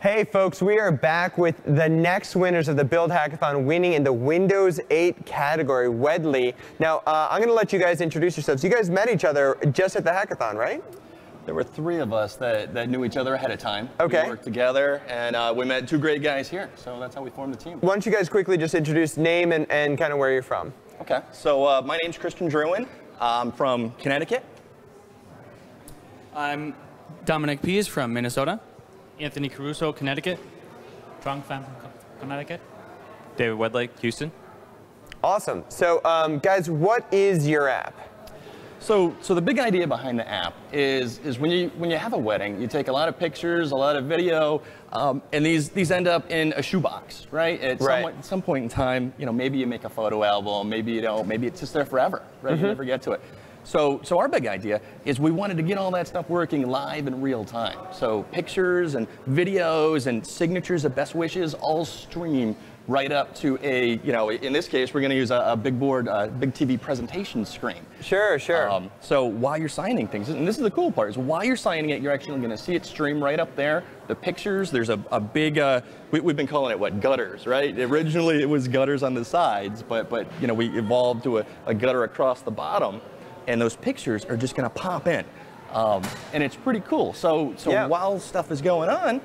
Hey folks, we are back with the next winners of the Build Hackathon, winning in the Windows 8 category, Wedley. Now, I'm going to let you guys introduce yourselves. You guys met each other just at the Hackathon, right? There were three of us that knew each other ahead of time. Okay. We worked together, and we met two great guys here, so that's how we formed the team. Why don't you guys quickly just introduce name and kind of where you're from? Okay, so my name's Christian Druin. I'm from Connecticut. I'm Dominic Pease from Minnesota. Anthony Caruso, Connecticut. Trung Pham from Connecticut. David Wedlake, Houston. Awesome. So, guys, what is your app? So the big idea behind the app is when you have a wedding, you take a lot of pictures, a lot of video, and these end up in a shoebox, right? At some point in time, maybe you make a photo album, maybe you don't, maybe it's just there forever, right? You never get to it. So our big idea is we wanted to get all that stuff working live in real time. So pictures and videos and signatures of best wishes all stream right up to a, in this case, we're going to use a big board, big TV presentation screen. Sure, sure. So while you're signing things, and this is the cool part, is while you're signing it, you're actually going to see it stream right up there. The pictures, there's a big, we've been calling it, what, gutters, right? Originally it was gutters on the sides, but we evolved to a gutter across the bottom. And those pictures are just going to pop in. And it's pretty cool. So yeah. While stuff is going on,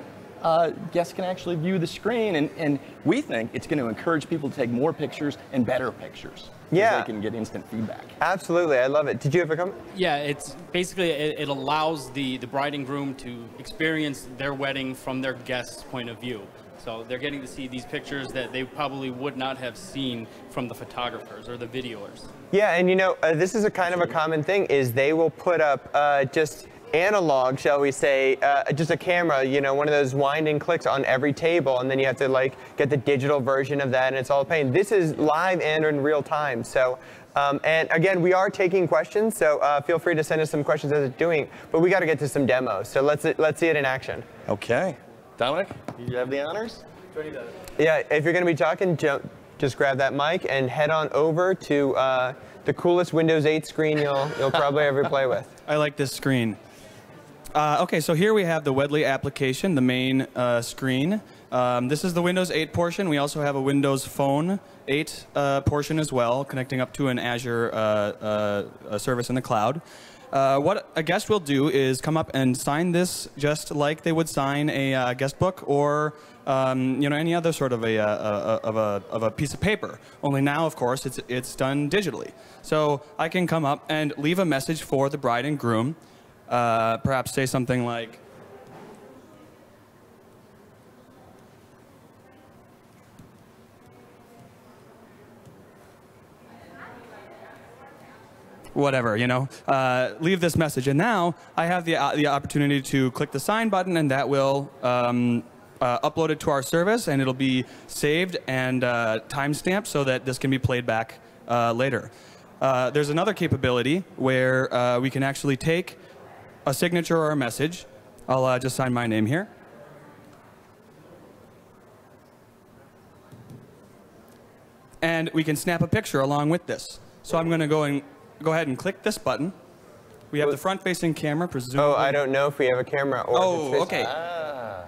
guests can actually view the screen, and we think it's going to encourage people to take more pictures and better pictures. Yeah. They can get instant feedback. Absolutely, I love it. Did you have a comment? Yeah, it's basically, it allows the bride and groom to experience their wedding from their guest's point of view. So they're getting to see these pictures that they probably would not have seen from the photographers or the videoers. Yeah, and this is a kind of a common thing, is they will put up just analog, shall we say, just a camera, one of those winding clicks on every table, and then you have to get the digital version of that, and it's all a pain. This is live and in real time. So, and again, we are taking questions, so feel free to send us some questions as it's doing, but we got to get to some demos. So let's see it in action. Okay. Dominic, you have the honors? Yeah, if you're going to be talking, just grab that mic and head on over to the coolest Windows 8 screen you'll probably ever play with. I like this screen. Okay, so here we have the Wedley application, the main screen. This is the Windows 8 portion. We also have a Windows Phone 8 portion as well, connecting up to an Azure service in the cloud. What a guest will do is come up and sign this just like they would sign a guest book or any other sort of a piece of paper. Only now, of course, it's done digitally. So I can come up and leave a message for the bride and groom. Perhaps say something like, whatever, leave this message. And now I have the opportunity to click the sign button, and that will upload it to our service, and it'll be saved and timestamped so that this can be played back later. There's another capability where we can actually take a signature or a message. I'll just sign my name here. And we can snap a picture along with this. So I'm going to go ahead and click this button. We have the front-facing camera, presumably. Oh, I don't know if we have a camera or okay.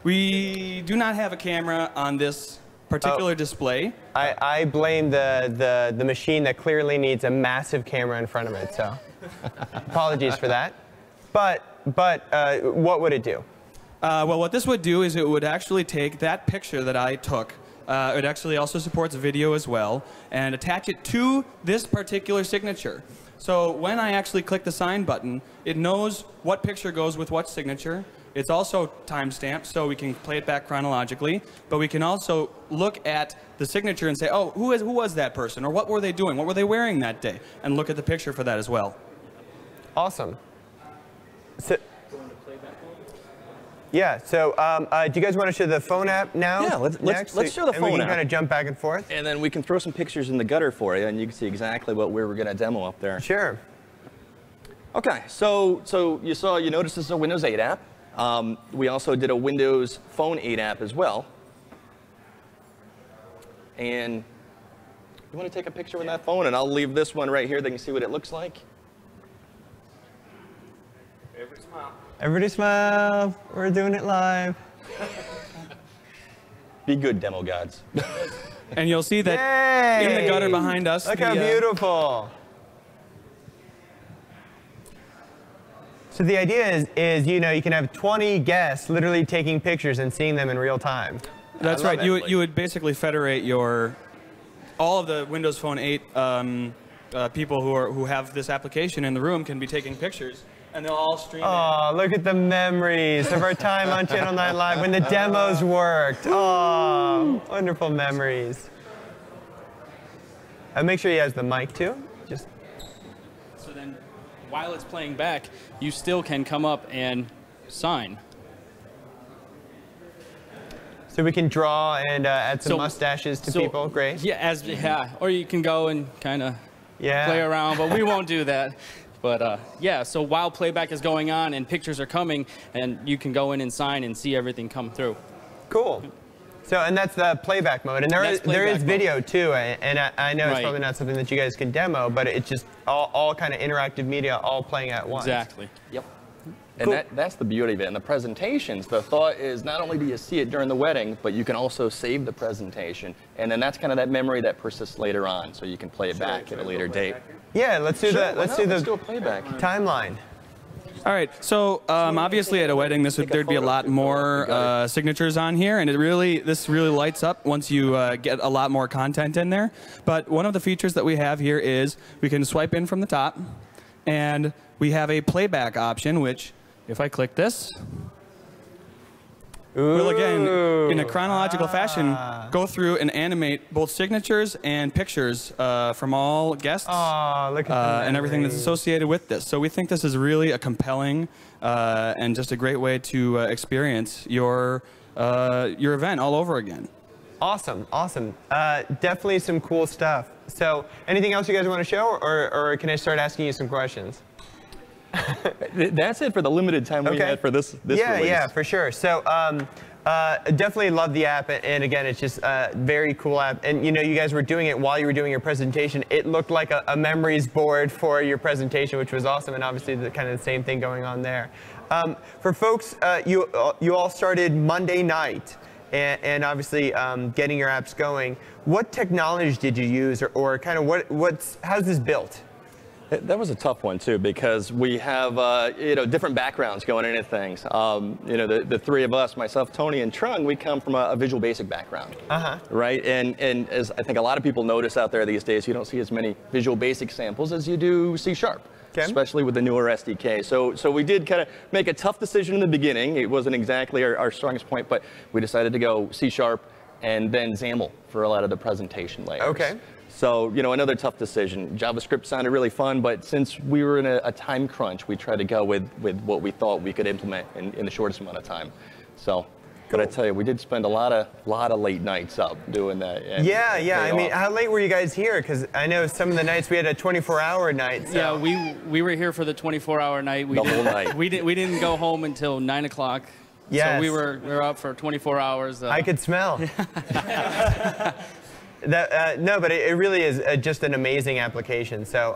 We do not have a camera on this particular display. I blame the machine that clearly needs a massive camera in front of it, so apologies for that. But what would it do? Well, what this would do is it would actually take that picture that I took. It actually also supports video as well, and attach it to this particular signature. So when I actually click the sign button, it knows what picture goes with what signature. It's also timestamped, so we can play it back chronologically. But we can also look at the signature and say, oh, who was that person? Or what were they doing? What were they wearing that day? And look at the picture for that as well. Awesome. So, yeah, so do you guys want to show the phone app now? Yeah, let's show the phone app. And we can kind of jump back and forth. And then we can throw some pictures in the gutter for you, and you can see exactly what we're going to demo up there. Sure. Okay, so you noticed this is a Windows 8 app. We also did a Windows Phone 8 app as well. And you want to take a picture with that phone, and I'll leave this one right here. They can see what it looks like. Everybody smile. We're doing it live. Be good, demo gods. And you'll see that Yay! in the gutter behind us. Look how beautiful. So the idea is, you know, you can have 20 guests literally taking pictures and seeing them in real time. That's right. You would basically federate all of the Windows Phone 8 people who have this application in the room can be taking pictures, and they'll all stream. Oh, look at the memories of our time on Channel 9 Live when the demos worked. Oh, wonderful memories. And make sure he has the mic too. Just. So then, while it's playing back, you still can come up and sign. So we can draw and add some mustaches to people. Great. Yeah, or you can go and kind of play around, but we won't do that. But yeah, so while playback is going on and pictures are coming, and you can go in and sign and see everything come through. Cool. So, and that's the playback mode, and there is video too, and I know it's probably not something that you guys can demo, but it's just all kind of interactive media all playing at once. Exactly. Yep. And that's the beauty of it. And the presentations, the thought is not only do you see it during the wedding, but you can also save the presentation. And then that's kind of that memory that persists later on, so you can play it back at a later date. Yeah, let's do that. Let's do a playback timeline. All right, so obviously at a wedding, there'd be a lot more signatures on here, and this really lights up once you get a lot more content in there. But one of the features that we have here is we can swipe in from the top, and we have a playback option, which, if I click this, we'll again, in a chronological fashion, go through and animate both signatures and pictures from all guests and everything that's associated with this. So we think this is really a compelling and just a great way to experience your event all over again. Awesome, awesome. Definitely some cool stuff. So anything else you guys want to show, or can I start asking you some questions? That's it for the limited time we had for this release. Yeah, for sure. So definitely love the app, and again, it's just a very cool app. And you know, you guys were doing it while you were doing your presentation. It looked like a memories board for your presentation, which was awesome, and obviously the kind of the same thing going on there. For folks, you all started Monday night, and obviously getting your apps going. What technology did you use, or kind of how's this built? That was a tough one too, because we have different backgrounds going into things. The three of us, myself, Tony, and Trung, we come from a Visual Basic background, right? And as I think a lot of people notice out there these days, you don't see as many Visual Basic samples as you do C#, especially with the newer SDK. So we did kind of make a tough decision in the beginning. It wasn't exactly our strongest point, but we decided to go C# and then XAML for a lot of the presentation layers. Okay. So, another tough decision. JavaScript sounded really fun, but since we were in a time crunch, we tried to go with what we thought we could implement in the shortest amount of time. So, but I tell you, we did spend a lot of late nights up doing that. Yeah. I mean, how late were you guys here? Because I know some of the nights we had a 24-hour night. So. Yeah, we were here for the 24-hour night. The whole night. We didn't go home until 9 o'clock. Yes. So we were up for 24 hours. I could smell. No, but it really is just an amazing application. So,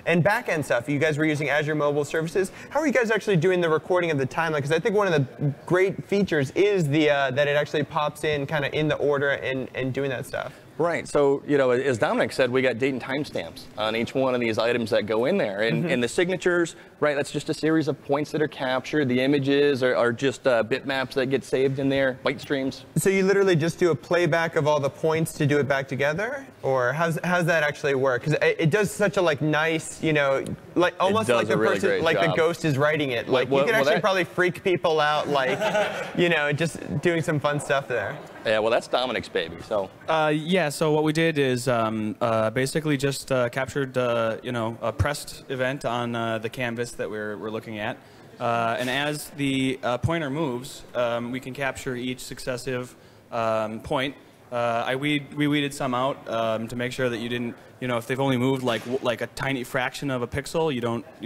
and back-end stuff, you guys were using Azure Mobile Services. How are you guys actually doing the recording of the timeline? Because I think one of the great features is that it actually pops in kind of in the order and doing that stuff. Right. So, as Dominic said, we got date and timestamps on each one of these items that go in there. And the signatures, right, that's just a series of points that are captured. The images are just bitmaps that get saved in there, byte streams. So you literally just do a playback of all the points to do it back together? Or how's that actually work? Because it does such a nice, like almost like the really person, like job. the ghost is writing it. Like you can actually probably freak people out, like, just doing some fun stuff there. Yeah, well, that's Dominic's baby, so. Yeah, so what we did is basically just captured, a pressed event on the canvas that we're looking at. And as the pointer moves, we can capture each successive point. We weeded some out to make sure that you didn't, if they've only moved like a tiny fraction of a pixel, you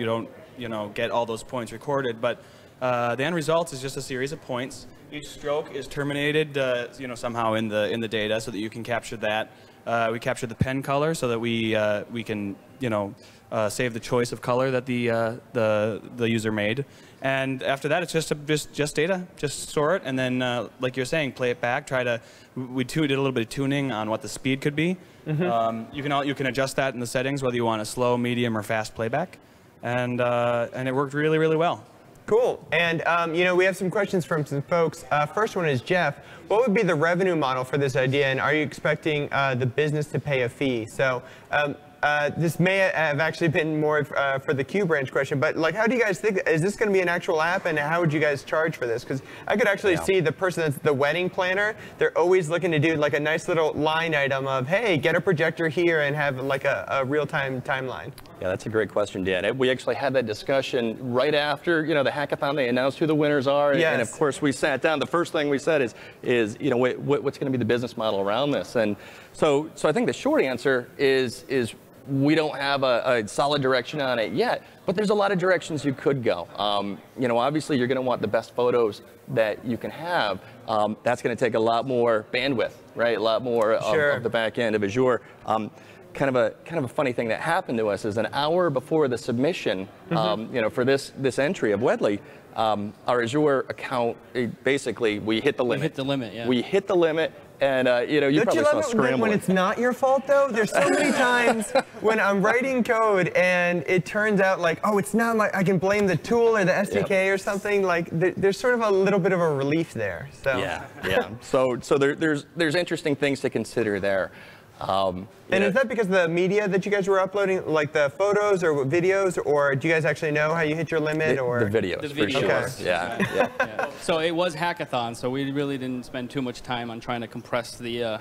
don't get all those points recorded. But the end result is just a series of points. Each stroke is terminated, somehow in the data, so that you can capture that. We capture the pen color so that we can, save the choice of color that the user made. And after that, it's just data. Just store it, and then, like you're saying, play it back. We did a little bit of tuning on what the speed could be. You can adjust that in the settings, whether you want a slow, medium, or fast playback. And it worked really, really well. Cool. And, we have some questions from some folks. First one is Jeff. What would be the revenue model for this idea, and are you expecting the business to pay a fee? So this may have actually been more for the Q branch question, but how do you guys think, is this going to be an actual app, and how would you guys charge for this? Because I could actually see the person that's the wedding planner, they're always looking to do a nice little line item of, hey, get a projector here and have a real-time timeline. Yeah, that's a great question, Dan. We actually had that discussion right after, the hackathon. They announced who the winners are, and of course we sat down. The first thing we said is what's going to be the business model around this? And so I think the short answer is we don't have a solid direction on it yet, but there's a lot of directions you could go. Obviously you're going to want the best photos that you can have. That's going to take a lot more bandwidth, right? A lot more of the back end of Azure. Kind of a funny thing that happened to us is an hour before the submission, for this entry of Wedley, our Azure account, basically we hit the limit. We hit the limit, yeah. We hit the limit. And you probably saw scrambling. When it's not your fault, though? There's so many times when I'm writing code and it turns out it's not I can blame the tool or the SDK or something. There's sort of a little bit of a relief there. So. Yeah. So there's interesting things to consider there. And is that because of the media that you guys were uploading, like the photos or videos, or do you guys actually know how you hit your limit? The videos, for sure. Okay. Yeah. So it was Hackathon, so we really didn't spend too much time on trying to compress the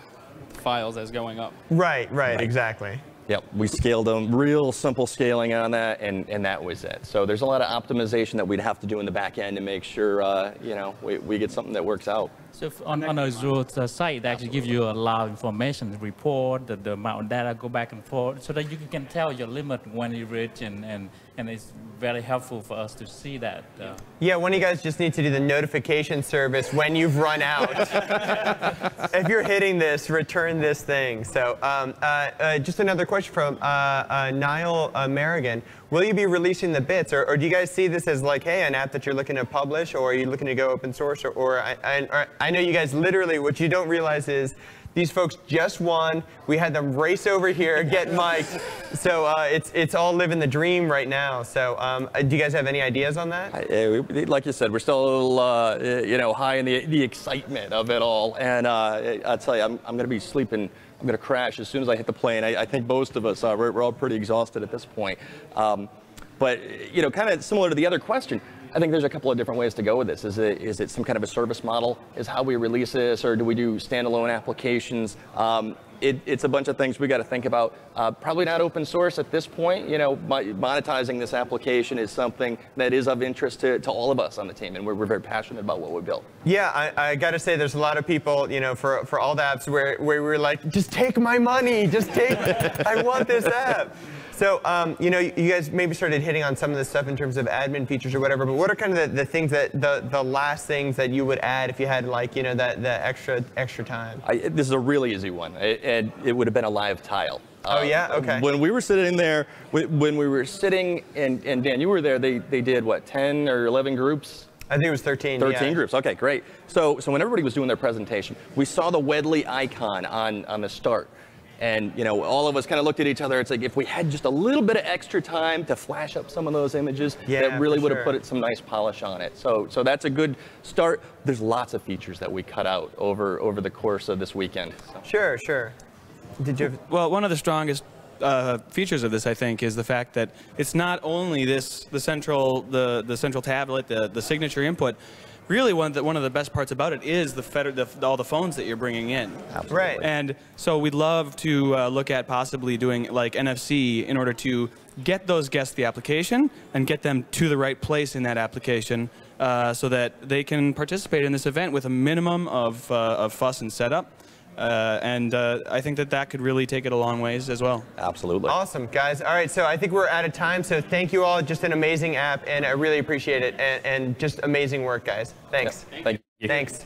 files as going up. Right, exactly. Yep, we scaled them, real simple scaling on that, and that was it. So there's a lot of optimization that we'd have to do in the back end to make sure, we get something that works out. So on Azure site, they actually give you a lot of information, the report, the amount of data go back and forth, so that you can tell your limit when you reach, and it's very helpful for us to see that. Yeah, one of you guys just need to do the notification service when you've run out. If you're hitting this, return this thing. So just another question from Niall Merrigan. Will you be releasing the bits, or do you guys see this as hey, an app that you're looking to publish, or are you looking to go open source, or I know you guys literally, what you don't realize is these folks just won. We had them race over here, get mic'd. So it's all living the dream right now. So do you guys have any ideas on that? Like you said, we're still high in the excitement of it all. And I'll tell you, I'm going to be sleeping. I'm going to crash as soon as I hit the plane. I think most of us are. We're all pretty exhausted at this point. But kind of similar to the other question, I think there's a couple of different ways to go with this. Is it some kind of a service model? Is how we release this, or do we do standalone applications? It's a bunch of things we got to think about. Probably not open source at this point. Monetizing this application is something that is of interest to all of us on the team, and we're very passionate about what we built. Yeah, I got to say, there's a lot of people, for all the apps where we're like, just take my money, just take, I want this app. So, you guys maybe started hitting on some of this stuff in terms of admin features or whatever, but what are kind of the things the last things that you would add if you had the extra time? This is a really easy one, and it would have been a live tile. Oh yeah, okay. When we were sitting there, when we were sitting, and Dan, you were there, they did what, 10 or 11 groups? I think it was 13. 13 groups. Okay, great. So when everybody was doing their presentation, we saw the Wedley icon on the start. And all of us kind of looked at each other. It's like if we had just a little bit of extra time to flash up some of those images, that really would have put some nice polish on it. So that's a good start. There's lots of features that we cut out over the course of this weekend. So. Sure. Did you? Well, one of the strongest features of this, I think, is the fact that it's not only the central tablet, the signature input. Really, one of the best parts about it is all the phones that you're bringing in. Absolutely. Right. And so we'd love to look at possibly doing like NFC in order to get those guests the application and get them to the right place in that application so that they can participate in this event with a minimum of fuss and setup. And I think that could really take it a long ways as well. Absolutely. Awesome, guys. All right, so I think we're out of time, so thank you all. Just an amazing app, and I really appreciate it, and just amazing work, guys. Thanks. Yeah. Thank you. Thanks.